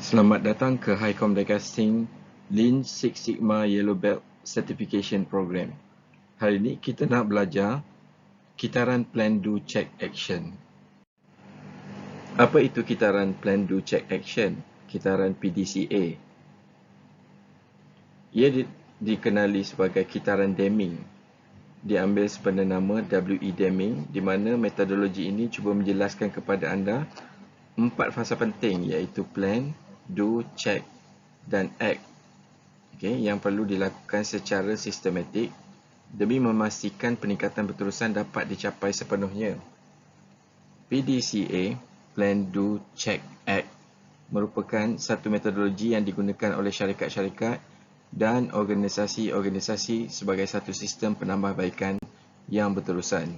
Selamat datang ke Highcom Diecasting Lean Six Sigma Yellow Belt Certification Program. Hari ini kita nak belajar kitaran Plan Do Check Action. Apa itu kitaran Plan Do Check Action? Kitaran PDCA. Ia dikenali sebagai kitaran Deming. Diambil sebenarnya nama W.E. Deming, di mana metodologi ini cuba menjelaskan kepada anda 4 fasa penting, iaitu Plan, Do, Check dan Act. Yang perlu dilakukan secara sistematik demi memastikan peningkatan berterusan dapat dicapai sepenuhnya. PDCA, Plan, Do, Check, Act, merupakan satu metodologi yang digunakan oleh syarikat-syarikat dan organisasi-organisasi sebagai satu sistem penambahbaikan yang berterusan.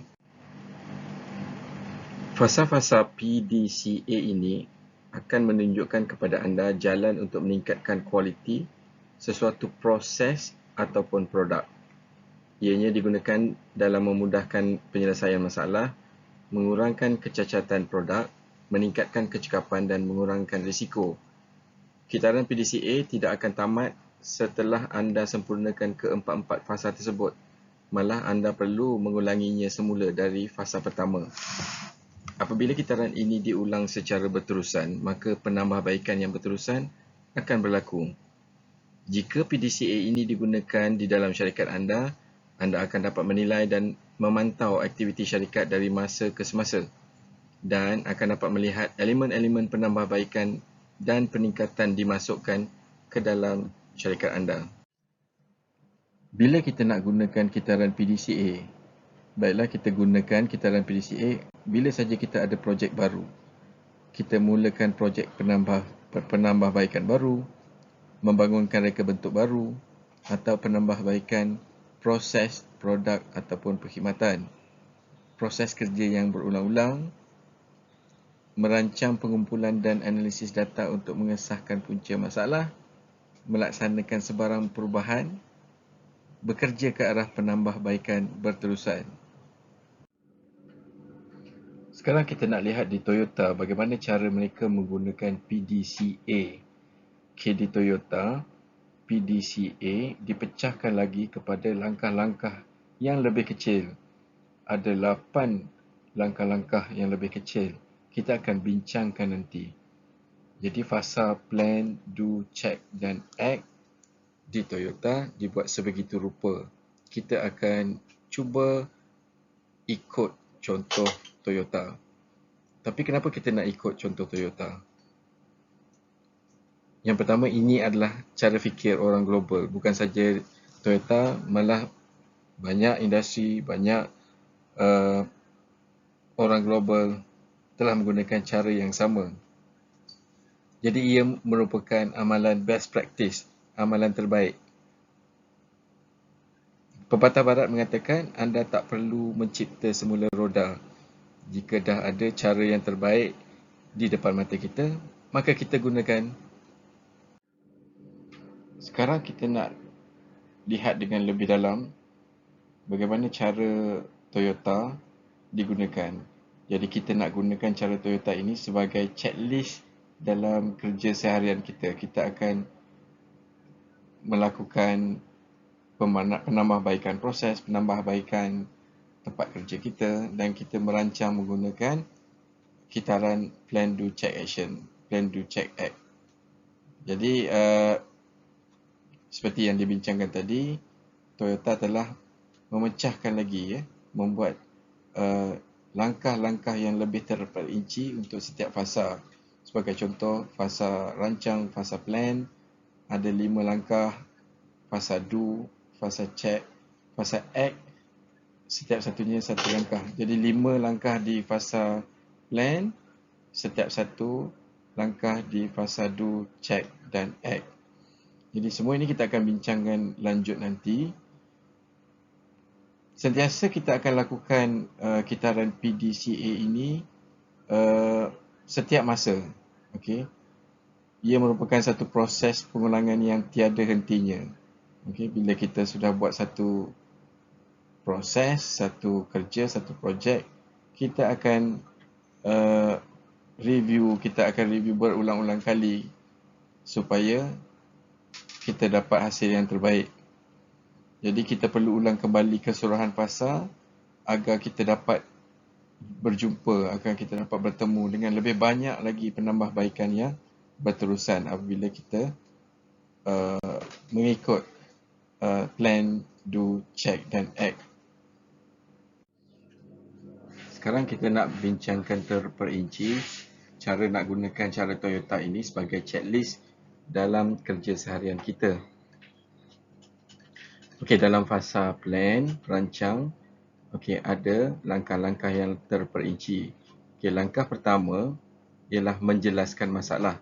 Fasa-fasa PDCA ini akan menunjukkan kepada anda jalan untuk meningkatkan kualiti sesuatu proses ataupun produk. Ianya digunakan dalam memudahkan penyelesaian masalah, mengurangkan kecacatan produk, meningkatkan kecekapan dan mengurangkan risiko. Kitaran PDCA tidak akan tamat setelah anda sempurnakan keempat-empat fasa tersebut. Malah anda perlu mengulanginya semula dari fasa pertama. Apabila kitaran ini diulang secara berterusan, maka penambahbaikan yang berterusan akan berlaku. Jika PDCA ini digunakan di dalam syarikat anda akan dapat menilai dan memantau aktiviti syarikat dari masa ke semasa dan akan dapat melihat elemen-elemen penambahbaikan dan peningkatan dimasukkan ke dalam syarikat anda. Bila kita nak gunakan kitaran PDCA, baiklah kita gunakan kitaran PDCA bila saja kita ada projek baru. Kita mulakan projek penambahbaikan baru, membangunkan reka bentuk baru atau penambahbaikan proses, produk ataupun perkhidmatan. Proses kerja yang berulang-ulang, merancang pengumpulan dan analisis data untuk mengesahkan punca masalah, melaksanakan sebarang perubahan, bekerja ke arah penambahbaikan berterusan. Sekarang kita nak lihat di Toyota bagaimana cara mereka menggunakan PDCA. Di Toyota, PDCA dipecahkan lagi kepada langkah-langkah yang lebih kecil. Ada 8 langkah-langkah yang lebih kecil. Kita akan bincangkan nanti. Jadi fasa Plan, Do, Check dan Act di Toyota dibuat sebegitu rupa. Kita akan cuba ikut contoh Toyota. Tapi kenapa kita nak ikut contoh Toyota? Yang pertama, ini adalah cara fikir orang global. Bukan saja Toyota, malah banyak industri, banyak orang global telah menggunakan cara yang sama. Jadi ia merupakan amalan best practice, amalan terbaik. Pepatah barat mengatakan anda tak perlu mencipta semula roda. Jika dah ada cara yang terbaik di depan mata kita, maka kita gunakan. Sekarang kita nak lihat dengan lebih dalam bagaimana cara Toyota digunakan. Jadi kita nak gunakan cara Toyota ini sebagai checklist dalam kerja seharian kita. Kita akan melakukan penambahbaikan proses, penambahbaikan tempat kerja kita dan kita merancang menggunakan kitaran Plan, Do, Check Action, Plan, Do, Check, Act. Jadi seperti yang dibincangkan tadi, Toyota telah memecahkan lagi, membuat langkah-langkah yang lebih terperinci untuk setiap fasa. Sebagai contoh, fasa rancang, fasa plan, ada 5 langkah, fasa do, fasa check, fasa act, setiap satunya satu langkah. Jadi 5 langkah di fasa plan, setiap satu langkah di fasa do, check dan act. Jadi semua ini kita akan bincangkan lanjut nanti. Sentiasa kita akan lakukan kitaran PDCA ini setiap masa. Ia merupakan satu proses pengulangan yang tiada hentinya. Bila kita sudah buat satu proses, satu kerja, satu projek, kita akan review berulang-ulang kali supaya kita dapat hasil yang terbaik. Jadi kita perlu ulang kembali keseluruhan fasa agar kita dapat berjumpa, agar kita dapat bertemu dengan lebih banyak lagi penambahbaikan yang berterusan apabila kita mengikut plan, do, check dan act. Sekarang kita nak bincangkan terperinci cara nak gunakan cara Toyota ini sebagai checklist dalam kerja seharian kita. Okey, dalam fasa plan, rancang, okey, ada langkah-langkah yang terperinci. Okey, langkah pertama ialah menjelaskan masalah.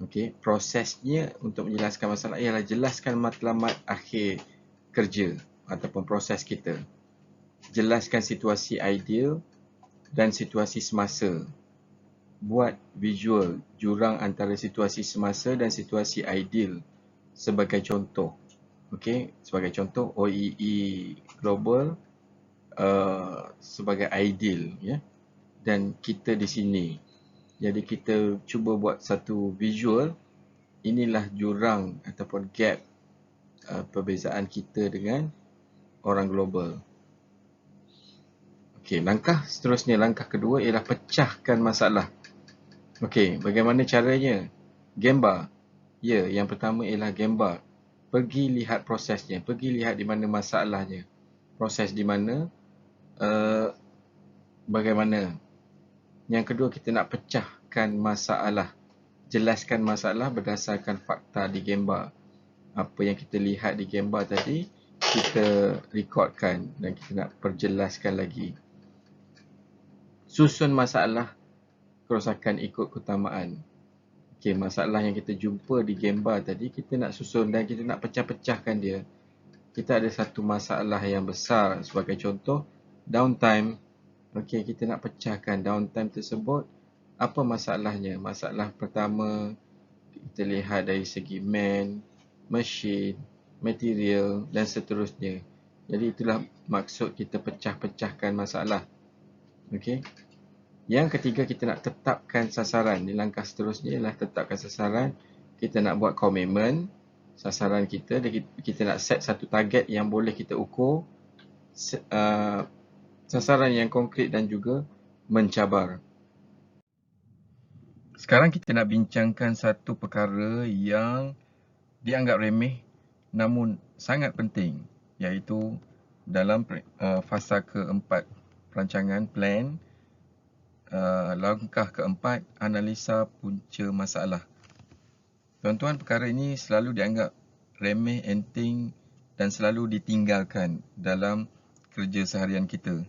Okey, prosesnya untuk menjelaskan masalah ialah jelaskan matlamat akhir kerja ataupun proses kita. Jelaskan situasi ideal dan situasi semasa. Buat visual jurang antara situasi semasa dan situasi ideal sebagai contoh. Okey, sebagai contoh OEE Global sebagai ideal, ya. Dan kita di sini. Jadi kita cuba buat satu visual. Inilah jurang ataupun gap perbezaan kita dengan orang global. Okey, langkah seterusnya, langkah kedua ialah pecahkan masalah. Okey, bagaimana caranya? Gambar. Ya, yang pertama ialah gambar. Pergi lihat prosesnya, pergi lihat di mana masalahnya. Proses di mana, bagaimana. Yang kedua, kita nak pecahkan masalah. Jelaskan masalah berdasarkan fakta di gambar. Apa yang kita lihat di gambar tadi, kita rekodkan dan kita nak perjelaskan lagi. Susun masalah kerosakan ikut keutamaan. Okey, masalah yang kita jumpa di gambar tadi, kita nak susun dan kita nak pecah-pecahkan dia. Kita ada satu masalah yang besar, sebagai contoh, downtime. Okey, kita nak pecahkan downtime tersebut. Apa masalahnya? Masalah pertama, kita lihat dari segi man, machine, material dan seterusnya. Jadi itulah maksud kita pecah-pecahkan masalah. Okey. Yang ketiga, kita nak tetapkan sasaran. Di langkah seterusnya ialah tetapkan sasaran. Kita nak buat komitmen sasaran kita. Kita nak set satu target yang boleh kita ukur. Sasaran yang konkret dan juga mencabar. Sekarang kita nak bincangkan satu perkara yang dianggap remeh namun sangat penting, iaitu dalam fasa keempat perancangan plan. Langkah keempat, analisa punca masalah. Tuan-tuan, perkara ini selalu dianggap remeh, enteng dan selalu ditinggalkan dalam kerja seharian kita.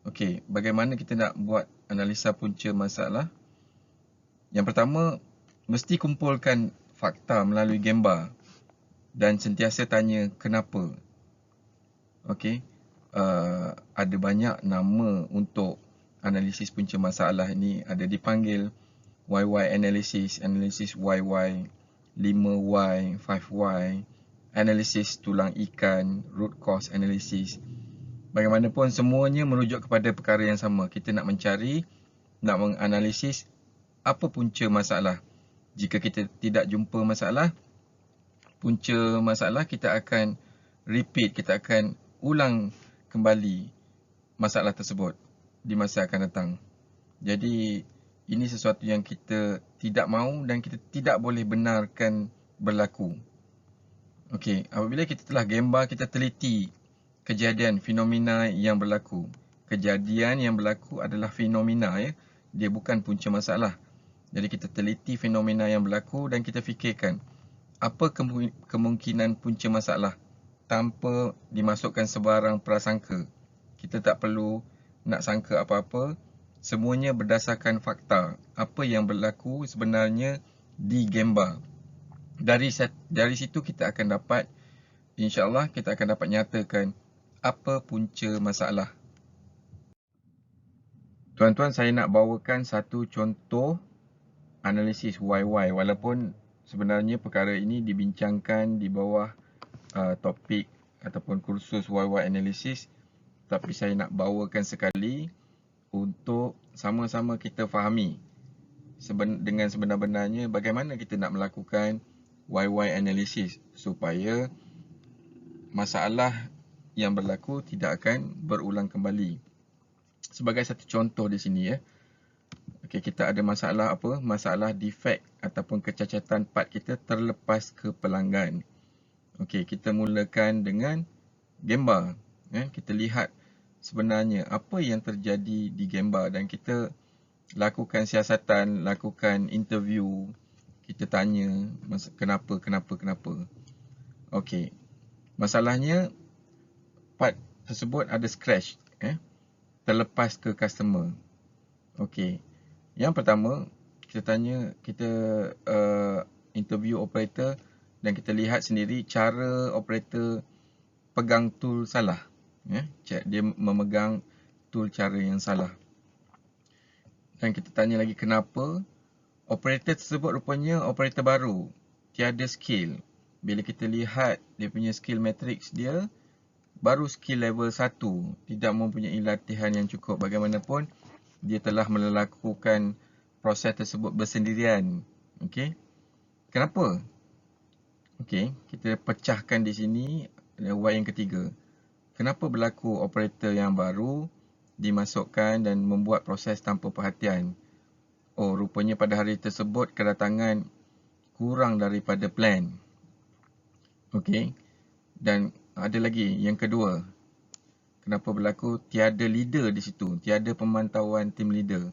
Okey, bagaimana kita nak buat analisa punca masalah? Yang pertama, mesti kumpulkan fakta melalui gambar dan sentiasa tanya kenapa. Okey, ada banyak nama untuk analisis punca masalah ini. Ada dipanggil YY analysis, analisis YY, 5Y, 5Y, analisis tulang ikan, root cause analysis. Bagaimanapun semuanya merujuk kepada perkara yang sama. Kita nak mencari, nak menganalisis apa punca masalah. Jika kita tidak jumpa masalah, punca masalah, kita akan repeat, kita akan ulang kembali masalah tersebut di masa akan datang. Jadi ini sesuatu yang kita tidak mahu dan kita tidak boleh benarkan berlaku. Okey, apabila kita telah gambar, kita teliti kejadian, fenomena yang berlaku. Kejadian yang berlaku adalah fenomena, ya. Dia bukan punca masalah. Jadi kita teliti fenomena yang berlaku dan kita fikirkan apa kemungkinan punca masalah tanpa dimasukkan sebarang prasangka. Kita tak perlu nak sangka apa-apa. Semuanya berdasarkan fakta. Apa yang berlaku sebenarnya di gambar. Dari situ kita akan dapat, insya-Allah kita akan dapat nyatakan apa punca masalah. Tuan-tuan, saya nak bawakan satu contoh analisis YY, walaupun sebenarnya perkara ini dibincangkan di bawah topik ataupun kursus YY analysis, tapi saya nak bawakan sekali untuk sama-sama kita fahami dengan sebenar-benarnya bagaimana kita nak melakukan YY analysis supaya masalah yang berlaku tidak akan berulang kembali. Sebagai satu contoh di sini ya. Okey, kita ada masalah apa? Masalah defect ataupun kecacatan part kita terlepas ke pelanggan. Okey, kita mulakan dengan gambar. Kita lihat sebenarnya apa yang terjadi di gambar dan kita lakukan siasatan, lakukan interview, kita tanya kenapa. Okey. Masalahnya part tersebut ada scratch, terlepas ke customer. Okey. Yang pertama, kita interview operator dan kita lihat sendiri cara operator pegang tool salah. Dia memegang tool cara yang salah. Dan kita tanya lagi kenapa operator tersebut rupanya operator baru, tiada skill. Bila kita lihat dia punya skill matrix dia, baru skill level 1, tidak mempunyai latihan yang cukup. Bagaimanapun, dia telah melakukan proses tersebut bersendirian. Okey. Kenapa? Okey, kita pecahkan di sini Y yang ketiga. Kenapa berlaku operator yang baru dimasukkan dan membuat proses tanpa perhatian? Oh, rupanya pada hari tersebut kedatangan kurang daripada plan. Okey. Dan ada lagi yang kedua. Kenapa berlaku tiada leader di situ, tiada pemantauan team leader.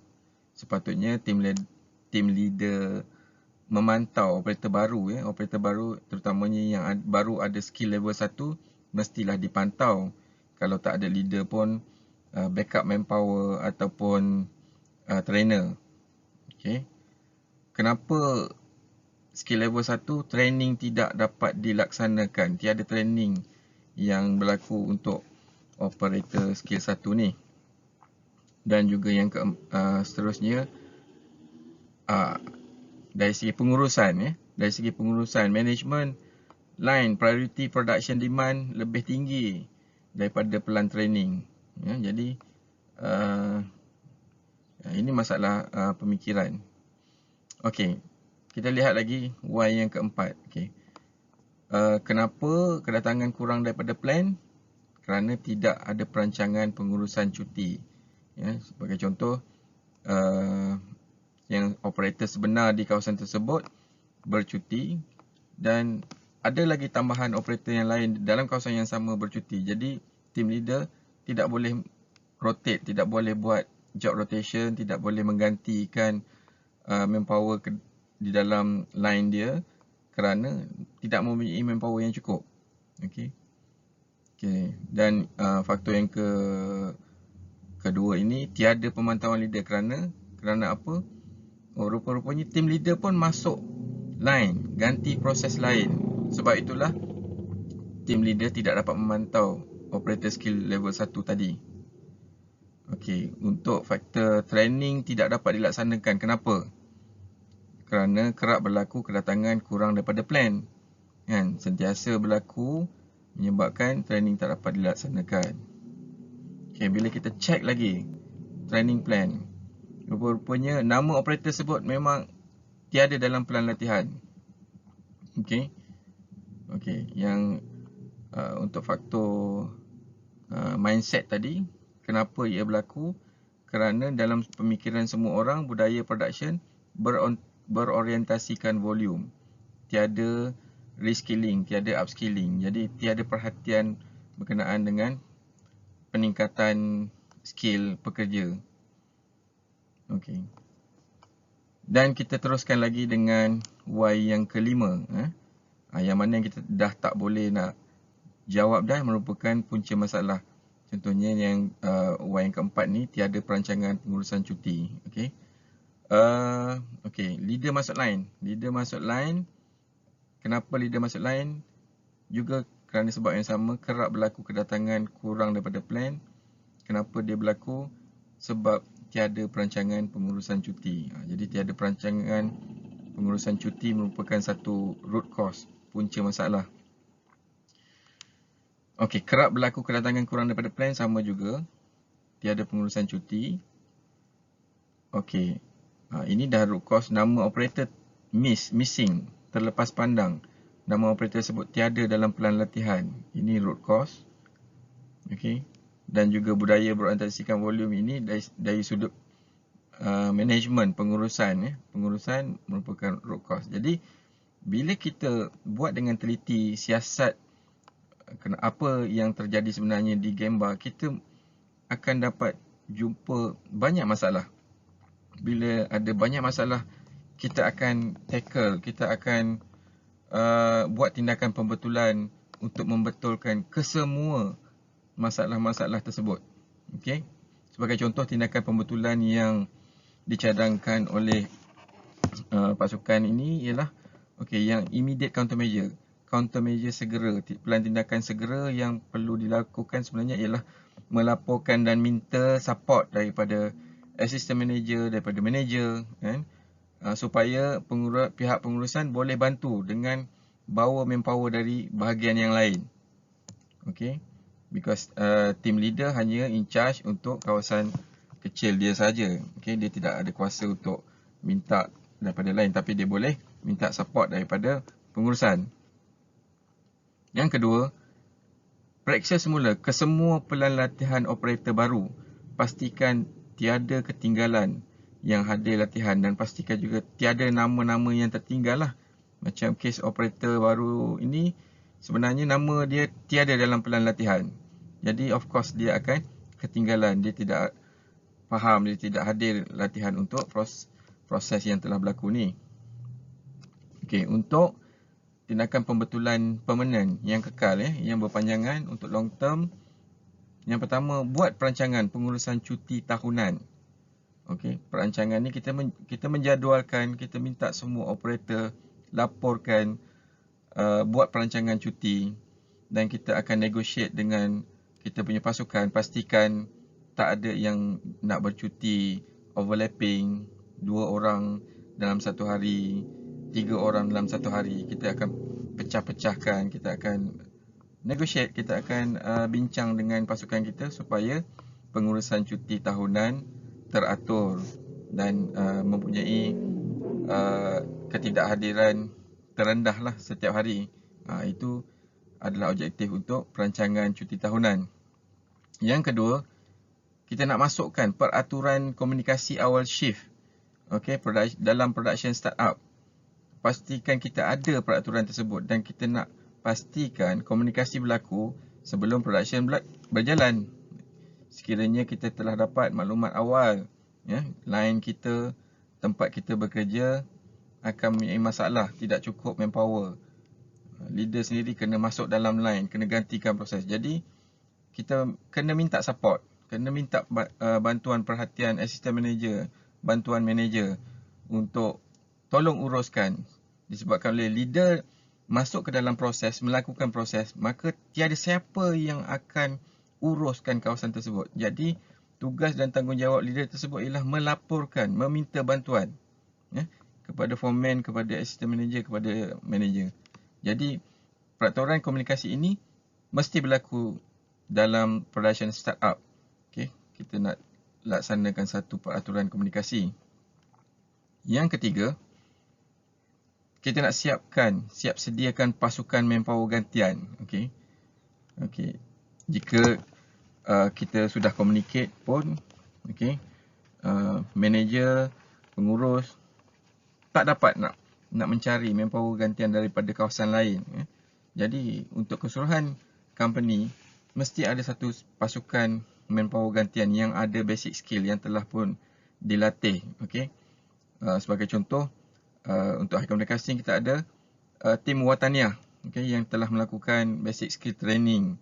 Sepatutnya team leader memantau operator baru operator baru terutamanya yang baru ada skill level 1 mestilah dipantau. Kalau tak ada leader pun backup manpower ataupun trainer. Okey. Kenapa skill level 1 training tidak dapat dilaksanakan? Tiada training yang berlaku untuk operator skill 1 ni. Dan juga yang seterusnya dari segi pengurusan dari segi pengurusan management line priority production demand lebih tinggi daripada pelan training. Jadi ini masalah pemikiran. Okey, kita lihat lagi Y yang keempat. Okey. Kenapa kedatangan kurang daripada plan? Kerana tidak ada perancangan pengurusan cuti. Sebagai contoh, yang operator sebenar di kawasan tersebut bercuti dan ada lagi tambahan operator yang lain dalam kawasan yang sama bercuti. Jadi team leader tidak boleh rotate, tidak boleh buat job rotation, tidak boleh menggantikan manpower di dalam line dia kerana tidak mempunyai manpower yang cukup. Okey. Dan faktor yang kedua ini tiada pemantauan leader kerana apa? Oh, rupa-rupanya team leader pun masuk line, ganti proses lain. Sebab itulah team leader tidak dapat memantau operator skill level 1 tadi. Okey, untuk faktor training tidak dapat dilaksanakan. Kenapa? Kerana kerap berlaku kedatangan kurang daripada plan. Sentiasa berlaku menyebabkan training tak dapat dilaksanakan. Okey, bila kita check lagi training plan, rupa-rupanya nama operator tersebut memang tiada dalam pelan latihan. Okey. Yang untuk faktor mindset tadi, kenapa ia berlaku? Kerana dalam pemikiran semua orang, budaya production berorientasikan volume. Tiada reskilling, tiada upskilling. Jadi tiada perhatian berkenaan dengan peningkatan skill pekerja. Okey. Dan kita teruskan lagi dengan Y yang kelima. Yang mana yang kita dah tak boleh nak jawab dah, merupakan punca masalah. Contohnya yang Y yang keempat ni, tiada perancangan pengurusan cuti. Okey. Leader masuk line. Kenapa leader masuk line? Juga kerana sebab yang sama, kerap berlaku kedatangan kurang daripada plan. Kenapa dia berlaku? Sebab tiada perancangan pengurusan cuti. Jadi tiada perancangan pengurusan cuti merupakan satu root cause, punca masalah. Okey, kerap berlaku kedatangan kurang daripada plan, sama juga. Tiada pengurusan cuti. Okey. Ini dah root cause, nama operator missing, terlepas pandang. Nama operator tersebut tiada dalam pelan latihan. Ini root cause. Okay. Dan juga budaya berorientasikan volume ini dari sudut management, pengurusan. Pengurusan merupakan root cause. Jadi, bila kita buat dengan teliti siasat apa yang terjadi sebenarnya di game bar, kita akan dapat jumpa banyak masalah. Bila ada banyak masalah, kita akan tackle, kita akan buat tindakan pembetulan untuk membetulkan kesemua masalah-masalah tersebut. Okay? Sebagai contoh, tindakan pembetulan yang dicadangkan oleh pasukan ini ialah yang immediate countermeasure. Countermeasure segera, pelan tindakan segera yang perlu dilakukan sebenarnya ialah melaporkan dan minta support daripada assistant manager, daripada manager, kan? Supaya pihak pengurusan boleh bantu dengan bawa manpower dari bahagian yang lain. Okay? Because team leader hanya in charge untuk kawasan kecil dia saja. Okay? Dia tidak ada kuasa untuk minta daripada lain, tapi dia boleh minta support daripada pengurusan. Yang kedua, periksa semula kesemua pelan latihan operator baru. Pastikan tiada ketinggalan yang hadir latihan dan pastikan juga tiada nama-nama yang tertinggal lah. Macam kes operator baru ini, sebenarnya nama dia tiada dalam pelan latihan. Jadi of course dia akan ketinggalan. Dia tidak faham, dia tidak hadir latihan untuk proses yang telah berlaku ni. Okey, untuk tindakan pembetulan permanen yang kekal, yang berpanjangan untuk long term. Yang pertama, buat perancangan pengurusan cuti tahunan. Okey, perancangan ni kita menjadualkan, kita minta semua operator laporkan, buat perancangan cuti, dan kita akan negotiate dengan kita punya pasukan, pastikan tak ada yang nak bercuti overlapping, 2 orang dalam satu hari, 3 orang dalam satu hari. Kita akan pecah-pecahkan, kita akan negotiate, kita akan bincang dengan pasukan kita supaya pengurusan cuti tahunan teratur dan mempunyai ketidakhadiran terendah lah setiap hari. Itu adalah objektif untuk perancangan cuti tahunan. Yang kedua, kita nak masukkan peraturan komunikasi awal shift. Dalam production startup. Pastikan kita ada peraturan tersebut dan kita nak pastikan komunikasi berlaku sebelum production berjalan. Sekiranya kita telah dapat maklumat awal, line kita, tempat kita bekerja akan mempunyai masalah, tidak cukup manpower. Leader sendiri kena masuk dalam line, kena gantikan proses. Jadi, kita kena minta support, kena minta bantuan perhatian assistant manager, bantuan manager untuk tolong uruskan. Disebabkan oleh leader masuk ke dalam proses, melakukan proses, maka tiada siapa yang akan uruskan kawasan tersebut. Jadi, tugas dan tanggungjawab leader tersebut ialah melaporkan, meminta bantuan kepada foreman, kepada assistant manager, kepada manager. Jadi, peraturan komunikasi ini mesti berlaku dalam production startup. Kita nak laksanakan satu peraturan komunikasi. Yang ketiga, kita nak siap sediakan pasukan manpower gantian. Jika kita sudah communicate pun, manager, pengurus tak dapat nak mencari manpower gantian daripada kawasan lain. Jadi untuk keseluruhan company mesti ada satu pasukan manpower gantian yang ada basic skill yang telah pun dilatih. Sebagai contoh, untuk high communication kita ada tim wataniah, yang telah melakukan basic skill training.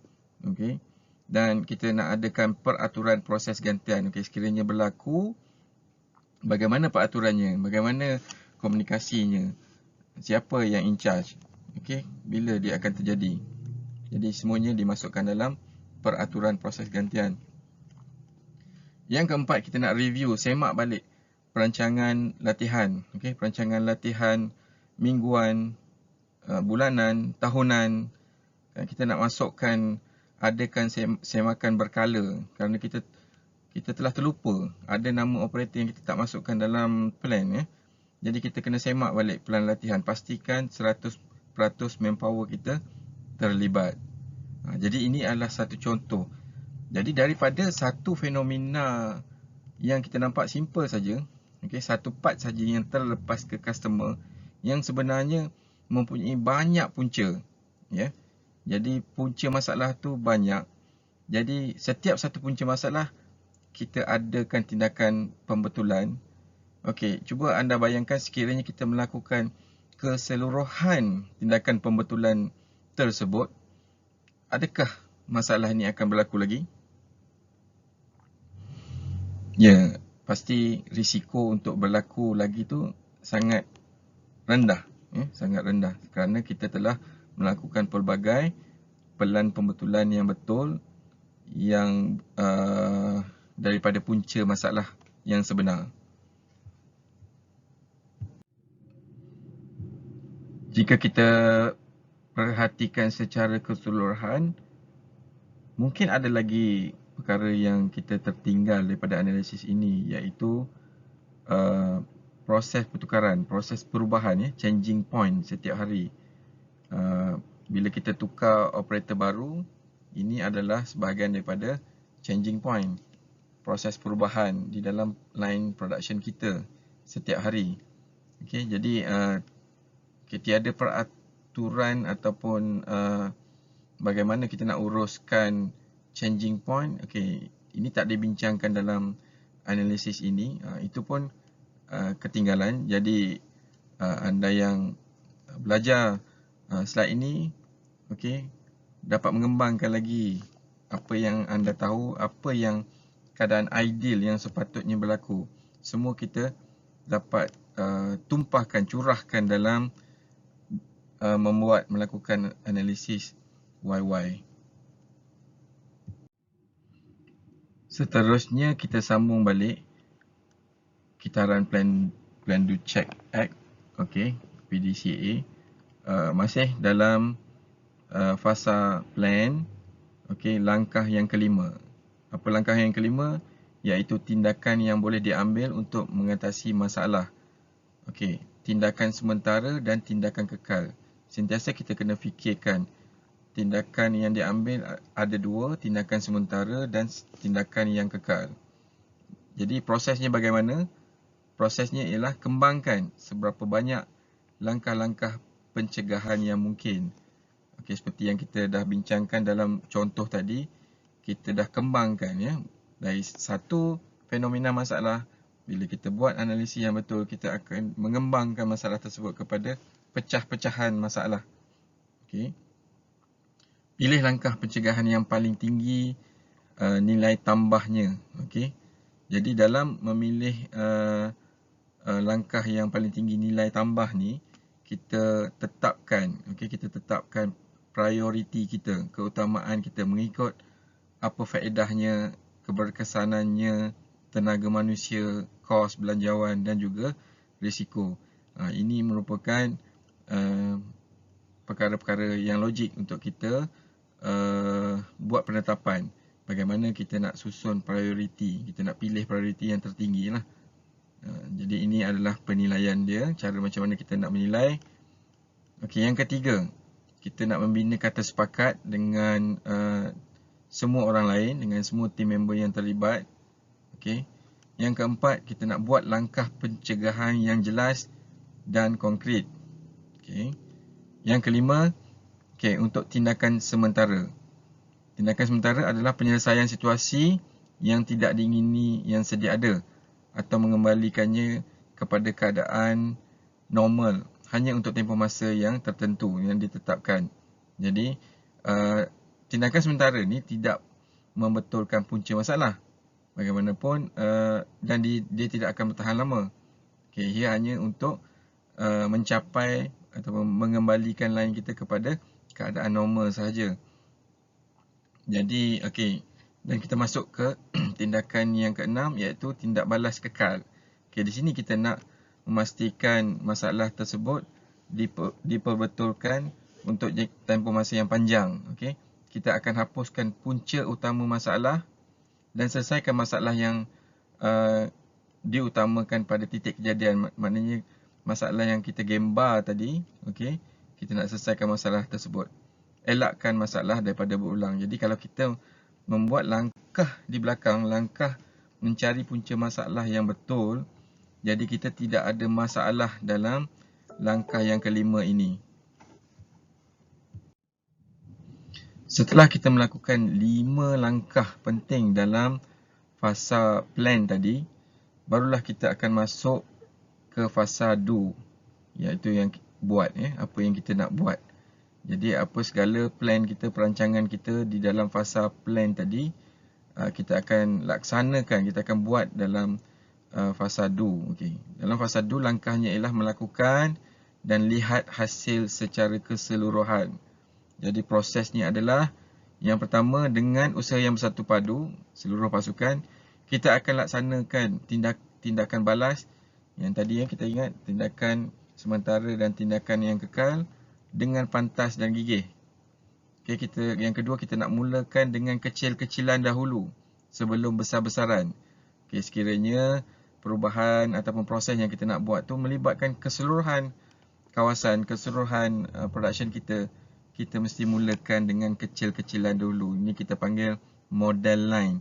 Dan kita nak adakan peraturan proses gantian. Sekiranya berlaku, bagaimana peraturannya, bagaimana komunikasinya, siapa yang in charge, bila dia akan terjadi. Jadi semuanya dimasukkan dalam peraturan proses gantian. Yang keempat, kita nak review, semak balik perancangan latihan. Perancangan latihan mingguan, bulanan, tahunan. Kita nak masukkan, adakan semakan berkala, kerana kita kita telah terlupa ada nama operator yang kita tak masukkan dalam plan ya. Jadi kita kena semak balik plan latihan, pastikan 100% manpower kita terlibat. Jadi ini adalah satu contoh. Jadi daripada satu fenomena yang kita nampak simple saja, okey, satu part saja yang terlepas ke customer yang sebenarnya mempunyai banyak punca ya. Jadi punca masalah tu banyak. Jadi setiap satu punca masalah kita adakan tindakan pembetulan. Okey, cuba anda bayangkan sekiranya kita melakukan keseluruhan tindakan pembetulan tersebut, adakah masalah ini akan berlaku lagi? Ya, pasti risiko untuk berlaku lagi tu sangat rendah, sangat rendah kerana kita telah melakukan pelbagai pelan pembetulan yang betul yang daripada punca masalah yang sebenar. Jika kita perhatikan secara keseluruhan, mungkin ada lagi perkara yang kita tertinggal daripada analisis ini, iaitu proses pertukaran, proses perubahan, changing point setiap hari. Bila kita tukar operator baru, ini adalah sebahagian daripada changing point, proses perubahan di dalam line production kita setiap hari. Okay, jadi tiada peraturan ataupun bagaimana kita nak uruskan changing point. Okay, ini tak dibincangkan dalam analisis ini. Itu pun ketinggalan. Jadi anda yang belajar slide ini, okay, dapat mengembangkan lagi apa yang anda tahu, apa yang keadaan ideal yang sepatutnya berlaku. Semua kita dapat tumpahkan, curahkan dalam melakukan analisis YY. Seterusnya kita sambung balik kitaran plan do check act, okey, PDCA. Masih dalam fasa plan, okey, langkah yang kelima. Apa langkah yang kelima? Iaitu tindakan yang boleh diambil untuk mengatasi masalah. Okey, tindakan sementara dan tindakan kekal. Sentiasa kita kena fikirkan tindakan yang diambil ada dua, tindakan sementara dan tindakan yang kekal. Jadi prosesnya bagaimana? Prosesnya ialah kembangkan seberapa banyak langkah-langkah pencegahan yang mungkin. Okey, seperti yang kita dah bincangkan dalam contoh tadi, kita dah kembangkan ya. Dari satu fenomena masalah, bila kita buat analisis yang betul, kita akan mengembangkan masalah tersebut kepada pecah-pecahan masalah. Okey. Pilih langkah pencegahan yang paling tinggi nilai tambahnya. Okey. Jadi dalam memilih langkah yang paling tinggi nilai tambah ni, kita tetapkan, okey, kita tetapkan prioriti kita, keutamaan kita mengikut apa faedahnya, keberkesanannya, tenaga manusia, kos belanjawan dan juga risiko. Ini merupakan perkara-perkara yang logik untuk kita buat penetapan bagaimana kita nak susun prioriti, kita nak pilih prioriti yang tertinggi lah. Jadi ini adalah penilaian dia, cara macam mana kita nak menilai. Okey, yang ketiga, kita nak membina kata sepakat dengan semua orang lain, dengan semua team member yang terlibat. Okey. Yang keempat, kita nak buat langkah pencegahan yang jelas dan konkret. Okey. Yang kelima, okey, untuk tindakan sementara. Tindakan sementara adalah penyelesaian situasi yang tidak diingini yang sedia ada atau mengembalikannya kepada keadaan normal hanya untuk tempoh masa yang tertentu yang ditetapkan. Jadi tindakan sementara ni tidak membetulkan punca masalah bagaimanapun, dan dia tidak akan bertahan lama. Okay, ia hanya untuk mencapai atau mengembalikan line kita kepada keadaan normal sahaja. Jadi okey, dan kita masuk ke tindakan yang keenam, iaitu tindak balas kekal. Okey, di sini kita nak memastikan masalah tersebut diperbetulkan untuk tempoh masa yang panjang. Okey, kita akan hapuskan punca utama masalah dan selesaikan masalah yang diutamakan pada titik kejadian. Maknanya masalah yang kita gambar tadi, okey, kita nak selesaikan masalah tersebut. Elakkan masalah daripada berulang. Jadi kalau kita membuat langkah di belakang, langkah mencari punca masalah yang betul, jadi kita tidak ada masalah dalam langkah yang kelima ini. Setelah kita melakukan 5 langkah penting dalam fasa plan tadi, barulah kita akan masuk ke fasa do, iaitu yang buat, apa yang kita nak buat. Jadi apa segala plan kita, perancangan kita di dalam fasa plan tadi, kita akan laksanakan, kita akan buat dalam fasa do. Okay. Dalam fasa do, langkahnya ialah melakukan dan lihat hasil secara keseluruhan. Jadi prosesnya adalah, yang pertama, dengan usaha yang bersatu padu seluruh pasukan, kita akan laksanakan tindakan balas yang tadi kita ingat, tindakan sementara dan tindakan yang kekal dengan pantas dan gigih. Okay, yang kedua, kita nak mulakan dengan kecil-kecilan dahulu sebelum besar-besaran. Okay, sekiranya perubahan ataupun proses yang kita nak buat tu melibatkan keseluruhan kawasan, keseluruhan production kita, kita mesti mulakan dengan kecil-kecilan dulu. Ini kita panggil model line,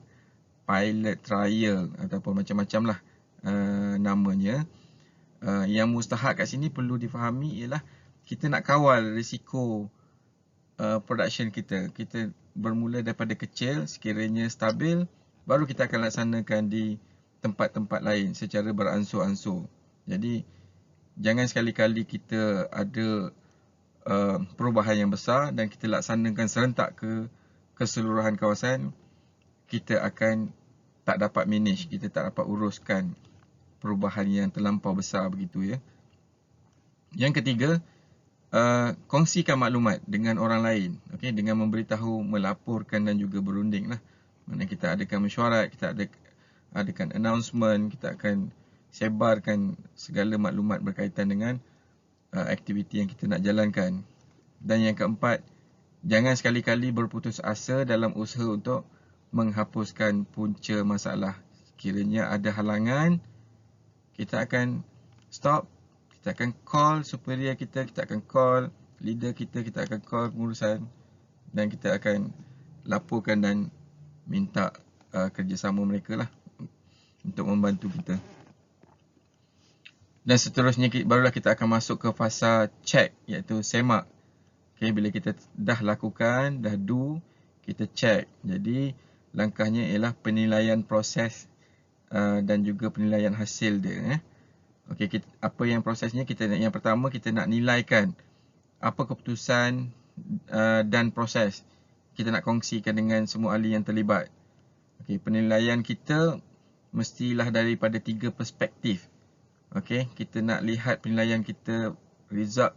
pilot trial ataupun macam-macam lah namanya. Yang mustahak kat sini perlu difahami ialah kita nak kawal risiko production kita. Kita bermula daripada kecil, sekiranya stabil, baru kita akan laksanakan di tempat-tempat lain secara beransur-ansur. Jadi jangan sekali-kali kita ada perubahan yang besar dan kita laksanakan serentak ke keseluruhan kawasan, kita akan tak dapat manage, kita tak dapat uruskan perubahan yang terlampau besar begitu ya. Yang ketiga, kongsikan maklumat dengan orang lain, okay? Dengan memberitahu, melaporkan dan juga berunding lah. Mana kita adakan mesyuarat, kita adakan announcement, kita akan sebarkan segala maklumat berkaitan dengan aktiviti yang kita nak jalankan. Dan yang keempat, jangan sekali-kali berputus asa dalam usaha untuk menghapuskan punca masalah. Sekiranya ada halangan, kita akan stop, kita akan call superior kita akan call leader kita akan call pengurusan, dan kita akan laporkan dan minta kerjasama mereka lah untuk membantu kita. Dan seterusnya barulah kita akan masuk ke fasa check, iaitu semak. Okay, bila kita dah lakukan, dah do, kita check. Jadi langkahnya ialah penilaian proses dan juga penilaian hasil dia. Okay, apa yang prosesnya, yang pertama kita nak nilaikan apa keputusan dan proses. Kita nak kongsikan dengan semua ahli yang terlibat. Okay, penilaian kita mestilah daripada 3 perspektif. Okay, kita nak lihat penilaian kita, result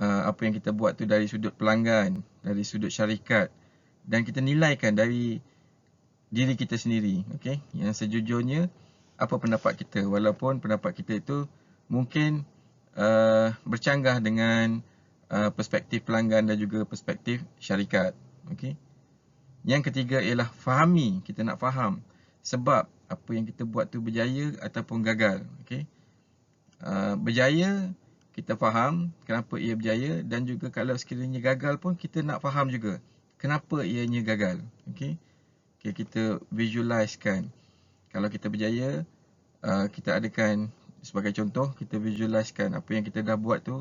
apa yang kita buat tu dari sudut pelanggan, dari sudut syarikat, dan kita nilaikan dari diri kita sendiri. Okay, yang sejujurnya apa pendapat kita, walaupun pendapat kita itu mungkin bercanggah dengan perspektif pelanggan dan juga perspektif syarikat. Okay. Yang ketiga ialah fahami, kita nak faham sebab apa yang kita buat tu berjaya ataupun gagal. Okay. Berjaya, kita faham kenapa ia berjaya, dan juga kalau sekiranya gagal pun kita nak faham juga kenapa ianya gagal. Okay, kita visualisekan. Kalau kita berjaya, kita adakan, sebagai contoh, kita visualisekan apa yang kita dah buat tu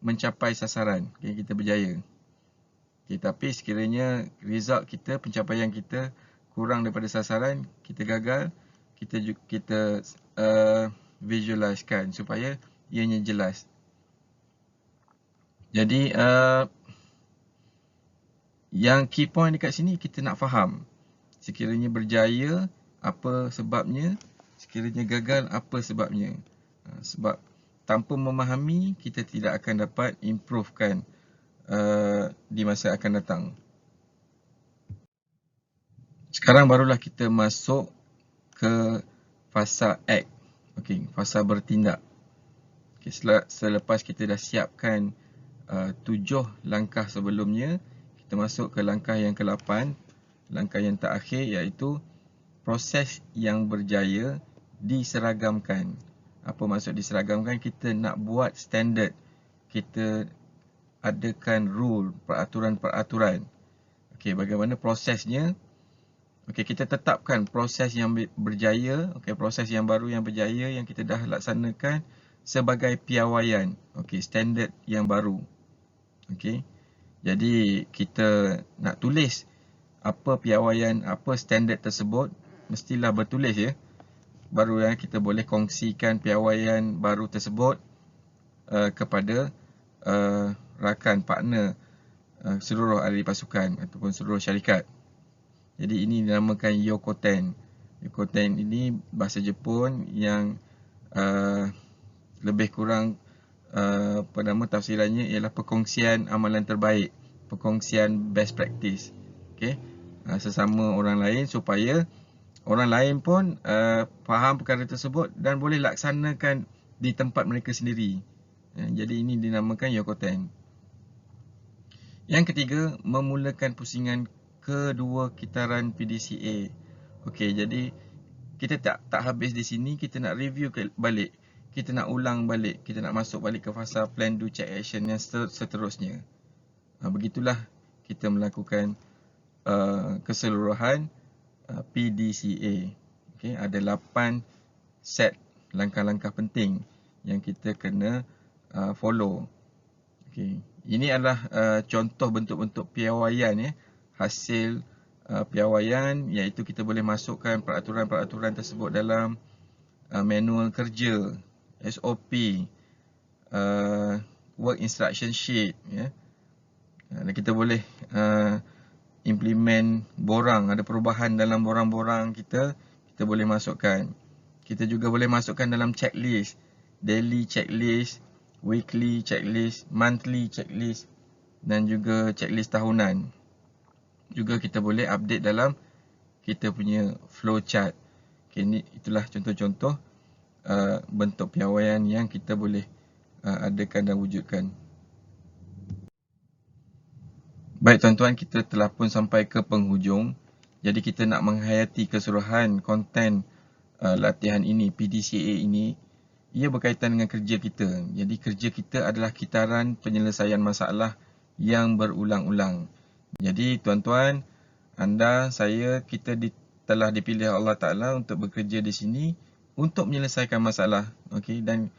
mencapai sasaran. Okay, kita berjaya. Okay, tapi sekiranya result kita, pencapaian kita kurang daripada sasaran, kita gagal, kita visualisekan supaya ianya jelas. Jadi yang key point dekat sini, kita nak faham sekiranya berjaya apa sebabnya, sekiranya gagal apa sebabnya. Sebab tanpa memahami, kita tidak akan dapat improvekan di masa akan datang. Sekarang barulah kita masuk ke fasa act. Okay, fasa bertindak. Okay, selepas kita dah siapkan 7 langkah sebelumnya, kita masuk ke langkah yang ke-8, langkah yang terakhir, iaitu proses yang berjaya diseragamkan. Apa maksud diseragamkan? Kita nak buat standard. Kita adakan rule, peraturan-peraturan. Okey, bagaimana prosesnya? Okey, kita tetapkan proses yang berjaya, okey, proses yang baru yang berjaya yang kita dah laksanakan sebagai piawaian. Okey, standard yang baru. Okey. Jadi kita nak tulis apa piawaian, apa standard tersebut, mestilah bertulis ya. Baru kita boleh kongsikan piawaian baru tersebut kepada rakan, partner, seluruh ahli pasukan ataupun seluruh syarikat. Jadi ini dinamakan Yokoten. Yokoten ini bahasa Jepun yang lebih kurang penama tafsirannya ialah perkongsian amalan terbaik, perkongsian best practice. Okey, sesama orang lain supaya orang lain pun faham perkara tersebut dan boleh laksanakan di tempat mereka sendiri. Jadi ini dinamakan Yokoten. Yang ketiga, memulakan pusingan kedua kitaran PDCA. Okey, jadi kita tak habis di sini, kita nak review balik. Kita nak ulang balik, kita nak masuk balik ke fasa plan, do, check, action yang seterusnya. Begitulah kita melakukan keseluruhan PDCA. Okay, ada 8 set langkah-langkah penting yang kita kena follow. Okay, ini adalah contoh bentuk-bentuk piawaian ya. Hasil piawaian iaitu kita boleh masukkan peraturan-peraturan tersebut dalam manual kerja, SOP, work instruction sheet ya. Dan kita boleh implement borang, ada perubahan dalam borang-borang kita boleh masukkan. Kita juga boleh masukkan dalam checklist, daily checklist, weekly checklist, monthly checklist dan juga checklist tahunan. Juga kita boleh update dalam kita punya flowchart. Okay, itulah contoh-contoh bentuk piawaian yang kita boleh adakan dan wujudkan. Baik tuan-tuan, kita telah pun sampai ke penghujung. Jadi kita nak menghayati keseluruhan konten latihan ini, PDCA ini, ia berkaitan dengan kerja kita. Jadi kerja kita adalah kitaran penyelesaian masalah yang berulang-ulang. Jadi tuan-tuan, anda, saya, kita telah dipilih Allah Ta'ala untuk bekerja di sini untuk menyelesaikan masalah. Okay? Dan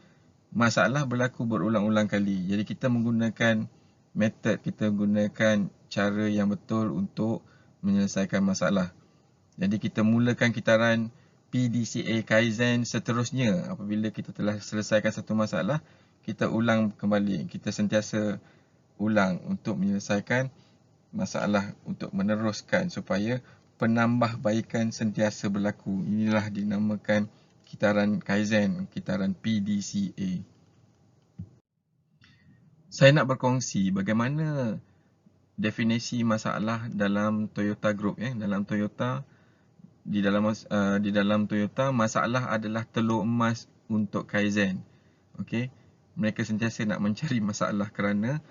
masalah berlaku berulang-ulang kali. Jadi kita menggunakan metod, kita menggunakan cara yang betul untuk menyelesaikan masalah. Jadi kita mulakan kitaran PDCA Kaizen seterusnya. Apabila kita telah selesaikan satu masalah, kita ulang kembali. Kita sentiasa ulang untuk menyelesaikan masalah, untuk meneruskan supaya penambahbaikan sentiasa berlaku. Inilah dinamakan kitaran Kaizen, kitaran PDCA. Saya nak berkongsi bagaimana definisi masalah dalam Toyota Group ya. Dalam Toyota, di dalam Toyota, masalah adalah telur emas untuk Kaizen. Okey. Mereka sentiasa nak mencari masalah kerana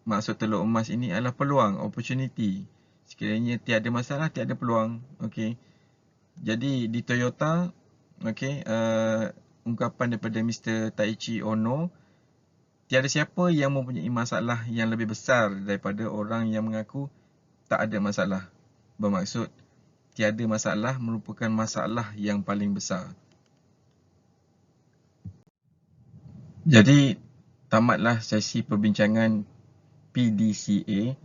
maksud telur emas ini adalah peluang, opportunity. Sekiranya tiada masalah, tiada peluang. Okey. Jadi di Toyota, okey, ungkapan daripada Mr. Taiichi Ohno, tiada siapa yang mempunyai masalah yang lebih besar daripada orang yang mengaku tak ada masalah. Bermaksud, tiada masalah merupakan masalah yang paling besar. Jadi, tamatlah sesi perbincangan PDCA.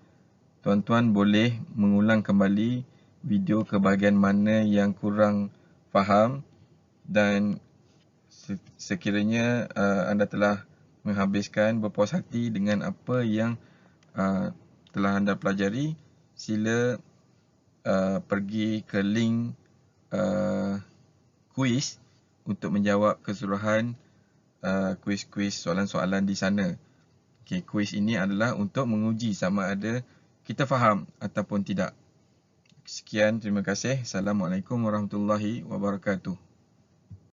Tuan-tuan boleh mengulang kembali video ke bahagian mana yang kurang faham dan sekiranya anda telah menghabiskan berpuas hati dengan apa yang telah anda pelajari, sila pergi ke link kuis untuk menjawab keseluruhan kuis-kuis soalan-soalan di sana. Okay, kuis ini adalah untuk menguji sama ada kita faham ataupun tidak. Sekian, terima kasih. Assalamualaikum warahmatullahi wabarakatuh.